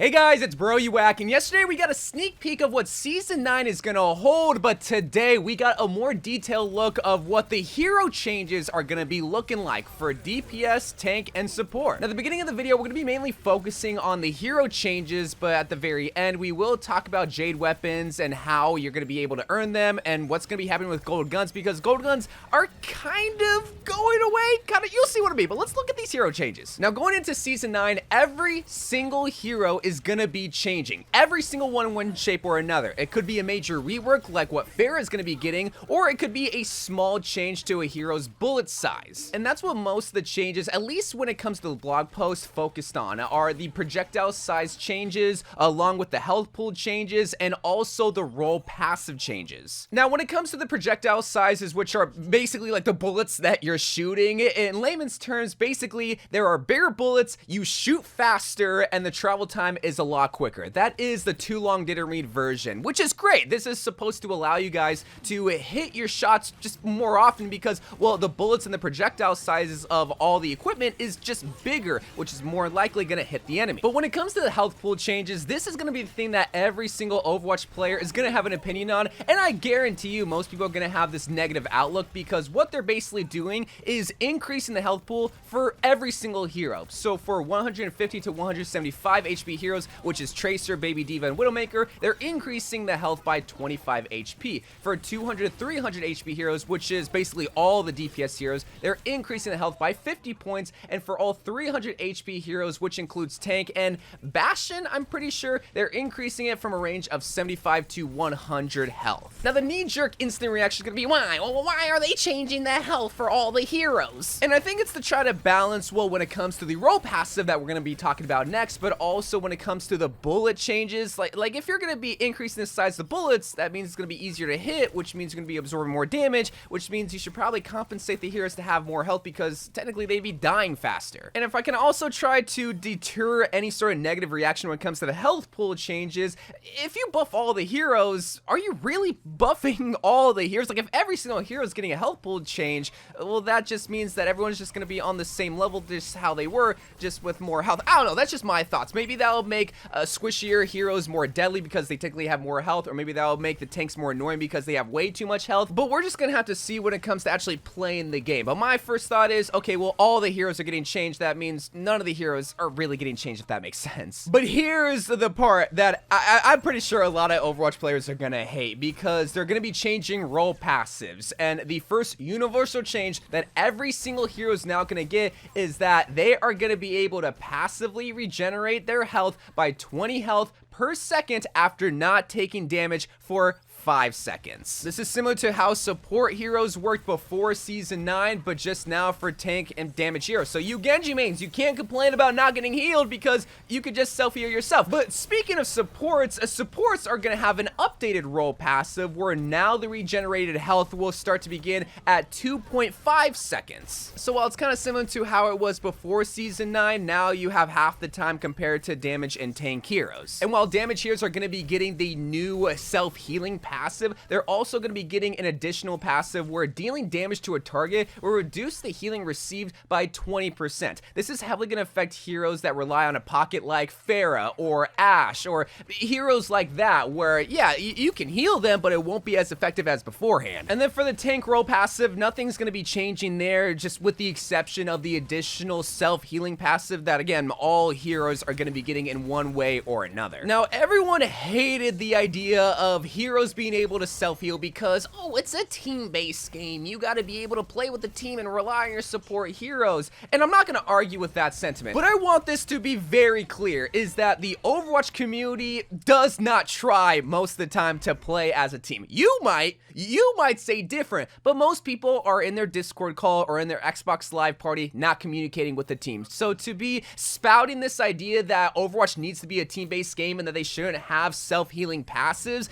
Hey guys, it's Bro You Whack, and yesterday we got a sneak peek of what Season 9 is gonna hold, but today we got a more detailed look of what the hero changes are gonna be looking like for DPS, tank, and support. Now, at the beginning of the video, we're gonna be mainly focusing on the hero changes, but at the very end, we will talk about Jade weapons and how you're gonna be able to earn them, and what's gonna be happening with gold guns, because gold guns are kind of going away. You'll see what I mean, but let's look at these hero changes. Now, going into Season 9, every single hero is gonna be changing. Every single one in one shape or another. It could be a major rework like what Pharah is gonna be getting, or it could be a small change to a hero's bullet size. And that's what most of the changes, at least when it comes to the blog post, focused on, are the projectile size changes, along with the health pool changes, and also the role passive changes. Now, when it comes to the projectile sizes, which are basically like the bullets that you're shooting, in layman's terms, basically, there are bigger bullets, you shoot faster, and the travel time is a lot quicker. That is the too long didn't read version, which is great. This is supposed to allow you guys to hit your shots just more often because, well, the bullets and the projectile sizes of all the equipment is just bigger, which is more likely going to hit the enemy. But when it comes to the health pool changes, this is going to be the thing that every single Overwatch player is going to have an opinion on, and I guarantee you most people are going to have this negative outlook because what they're basically doing is increasing the health pool for every single hero. So for 150 to 175 HP heroes, which is Tracer, Baby Diva, and Widowmaker, they're increasing the health by 25 HP. For 200, 300 HP heroes, which is basically all the DPS heroes, they're increasing the health by 50 points, and for all 300 HP heroes, which includes Tank and Bastion, I'm pretty sure they're increasing it from a range of 75 to 100 health. Now, the knee-jerk instant reaction is going to be, why? Well, why are they changing the health for all the heroes? And I think it's to try to balance, well, when it comes to the role passive that we're going to be talking about next, but also when it comes to the bullet changes, like if you're going to be increasing the size of the bullets, that means it's going to be easier to hit, which means you're going to be absorbing more damage, which means you should probably compensate the heroes to have more health because technically they'd be dying faster. And if I can also try to deter any sort of negative reaction when it comes to the health pool changes, if you buff all the heroes, are you really buffing all the heroes? Like, if every single hero is getting a health pool change, well, that just means that everyone's just going to be on the same level, just how they were, just with more health. I don't know, that's just my thoughts. Maybe that'll make squishier heroes more deadly because they technically have more health, or maybe that'll make the tanks more annoying because they have way too much health, but we're just gonna have to see when it comes to actually playing the game. But my first thought is, okay, well, all the heroes are getting changed. That means none of the heroes are really getting changed, if that makes sense. But here's the part that I'm pretty sure a lot of Overwatch players are gonna hate, because they're gonna be changing role passives, and the first universal change that every single hero is now gonna get is that they are gonna be able to passively regenerate their health by 20 health per second after not taking damage for 5 seconds. This is similar to how support heroes worked before Season 9, but just now for tank and damage heroes. So you Genji mains, you can't complain about not getting healed because you could just self-heal yourself. But speaking of supports, supports are going to have an updated role passive where now the regenerated health will start to begin at 2.5 seconds. So while it's kind of similar to how it was before Season 9, now you have half the time compared to damage and tank heroes. And while damage heroes are going to be getting the new self-healing passive, they're also going to be getting an additional passive where dealing damage to a target will reduce the healing received by 20%. This is heavily going to affect heroes that rely on a pocket like Pharah or Ashe or heroes like that, where, yeah, you can heal them, but it won't be as effective as beforehand. And then for the tank role passive, nothing's going to be changing there, just with the exception of the additional self-healing passive that, again, all heroes are going to be getting in one way or another. Now, everyone hated the idea of heroes being able to self-heal because, oh, it's a team-based game. You got to be able to play with the team and rely on your support heroes. And I'm not going to argue with that sentiment, but I want this to be very clear, is that the Overwatch community does not try most of the time to play as a team. You might say different, but most people are in their Discord call or in their Xbox Live party not communicating with the team. So to be spouting this idea that Overwatch needs to be a team-based game and that they shouldn't have self-healing passives,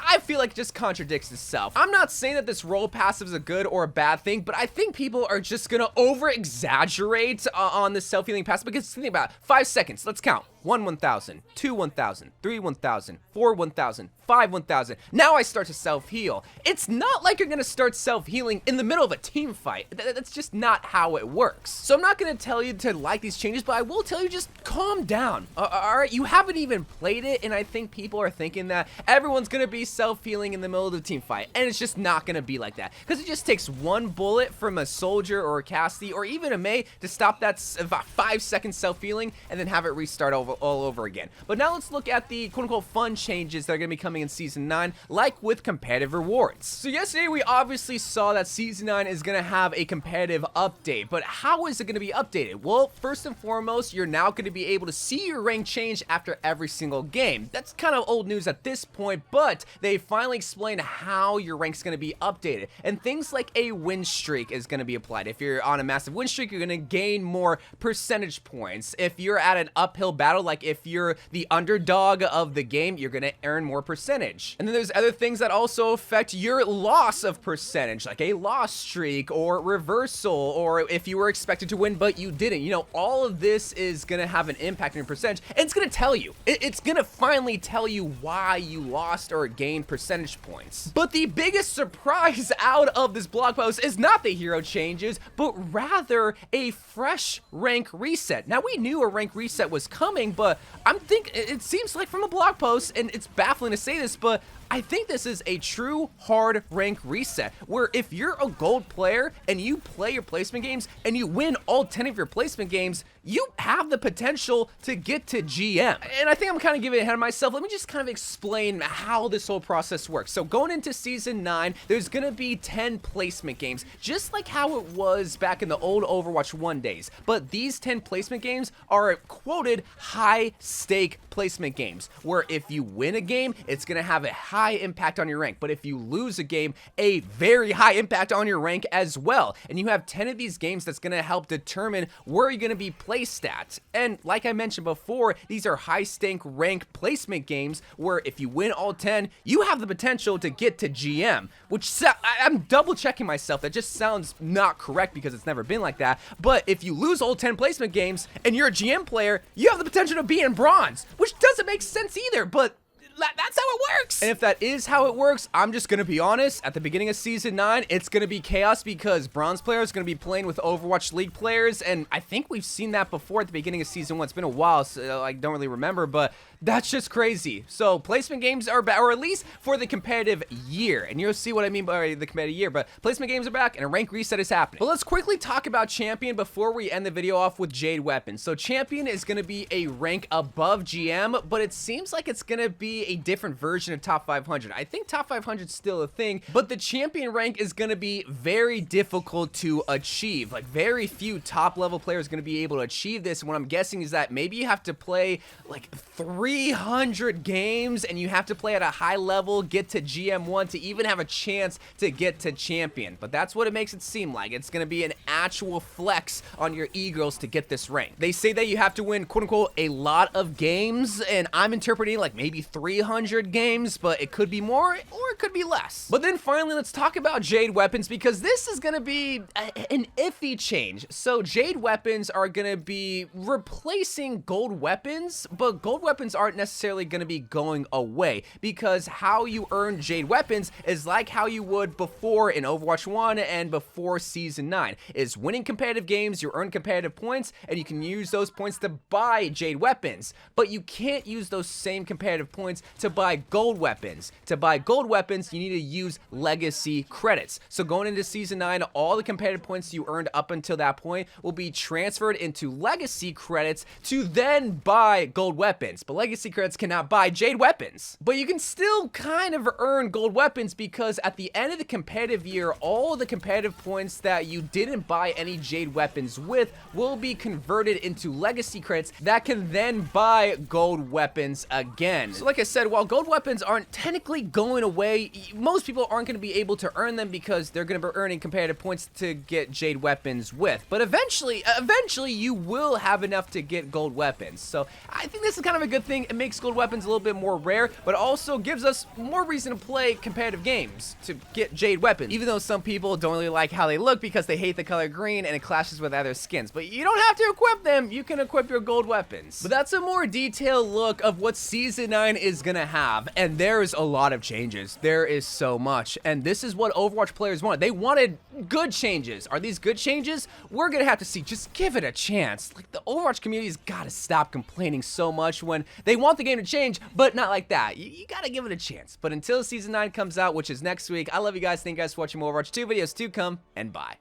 I feel like it just contradicts itself. I'm not saying that this role passive is a good or a bad thing, but I think people are just gonna over-exaggerate on the self-healing passive, because think about it, 5 seconds, let's count. 1 1000, 2 1000, 3 1000, 4 1000, 5 1000. Now I start to self-heal. It's not like you're gonna start self-healing in the middle of a team fight. That's just not how it works. So I'm not gonna tell you to like these changes, but I will tell you just calm down. Alright, you haven't even played it, and I think people are thinking that everyone's gonna be self-healing in the middle of the team fight, and it's just not gonna be like that. Because it just takes one bullet from a soldier or a Cassidy or even a Mei to stop that about 5-second self-healing and then have it restart all over again. But now let's look at the quote-unquote fun changes that are going to be coming in Season 9, like with competitive rewards. So yesterday we obviously saw that Season 9 is going to have a competitive update, but how is it going to be updated? Well, first and foremost, you're now going to be able to see your rank change after every single game. That's kind of old news at this point, but they finally explained how your rank's going to be updated, and things like a win streak is going to be applied. If you're on a massive win streak, you're going to gain more percentage points. If you're at an uphill battle, like if you're the underdog of the game, you're going to earn more percentage. And then there's other things that also affect your loss of percentage, like a loss streak or reversal, or if you were expected to win but you didn't. You know, all of this is going to have an impact on your percentage, and it's going to tell you. It's going to finally tell you why you lost or gained percentage points. But the biggest surprise out of this blog post is not the hero changes, but rather a fresh rank reset. Now, we knew a rank reset was coming, but it seems like from a blog post, and it's baffling to say this, but I think this is a true hard rank reset, where if you're a gold player and you play your placement games and you win all 10 of your placement games, you have the potential to get to GM. And I think I'm kind of giving ahead of myself. Let me just kind of explain how this whole process works. So going into Season 9, there's going to be 10 placement games, just like how it was back in the old Overwatch 1 days. But these 10 placement games are quoted high-stake placement games, where if you win a game, it's going to have a high impact on your rank. But if you lose a game, a very high impact on your rank as well. And you have 10 of these games that's going to help determine where you're going to be placed at. And like I mentioned before, these are high-stake rank placement games where if you win all 10, you have the potential to get to GM, which I'm double checking myself. That just sounds not correct because it's never been like that. But if you lose all 10 placement games and you're a GM player, you have the potential to be in bronze, which doesn't make sense either, but that's how it works. And if that is how it works, I'm just gonna be honest, at the beginning of Season 9, it's gonna be chaos because bronze players are gonna be playing with Overwatch League players, and I think we've seen that before at the beginning of Season 1. It's been a while, so I don't really remember, but that's just crazy. So placement games are back, or at least for the competitive year, and you'll see what I mean by the competitive year, but placement games are back and a rank reset is happening. But let's quickly talk about Champion before we end the video off with Jade weapons. So Champion is gonna be a rank above GM, but it seems like it's gonna be a different version of top 500. I think top 500 is still a thing, but the Champion rank is gonna be very difficult to achieve. Like, very few top level players are gonna be able to achieve this, and what I'm guessing is that maybe you have to play like 300 games, and you have to play at a high level, get to GM1 to even have a chance to get to Champion. But that's what it makes it seem like. It's gonna be an actual flex on your e-girls to get this rank. They say that you have to win, quote unquote, a lot of games, and I'm interpreting like maybe 300 games, but it could be more or it could be less. But then finally, let's talk about Jade weapons, because this is gonna be an iffy change. So Jade weapons are gonna be replacing gold weapons, but gold weapons aren't necessarily gonna be going away, because how you earn Jade weapons is like how you would before in Overwatch 1 and before Season 9, is winning competitive games, you earn competitive points, and you can use those points to buy Jade weapons, but you can't use those same competitive points to buy gold weapons. To buy gold weapons, you need to use legacy credits. So going into Season 9, all the competitive points you earned up until that point will be transferred into legacy credits to then buy gold weapons. But legacy credits cannot buy Jade weapons. But you can still kind of earn gold weapons, because at the end of the competitive year, all the competitive points that you didn't buy any Jade weapons with will be converted into legacy credits that can then buy gold weapons again. So like I said, while gold weapons aren't technically going away, most people aren't going to be able to earn them because they're going to be earning competitive points to get Jade weapons with. But eventually you will have enough to get gold weapons. So I think this is kind of a good thing. It makes gold weapons a little bit more rare, but also gives us more reason to play competitive games to get Jade weapons. Even though some people don't really like how they look because they hate the color green and it clashes with other skins. But you don't have to equip them. You can equip your gold weapons. But that's a more detailed look of what Season 9 is gonna have. And there's a lot of changes. There is so much. And this is what Overwatch players wanted. They wanted good changes. Are these good changes? We're gonna have to see. Just give it a chance. Like, the Overwatch community's gotta stop complaining so much when they want the game to change, but not like that. You gotta give it a chance. But until Season 9 comes out, which is next week, I love you guys. Thank you guys for watching more Overwatch 2 videos to come, and bye.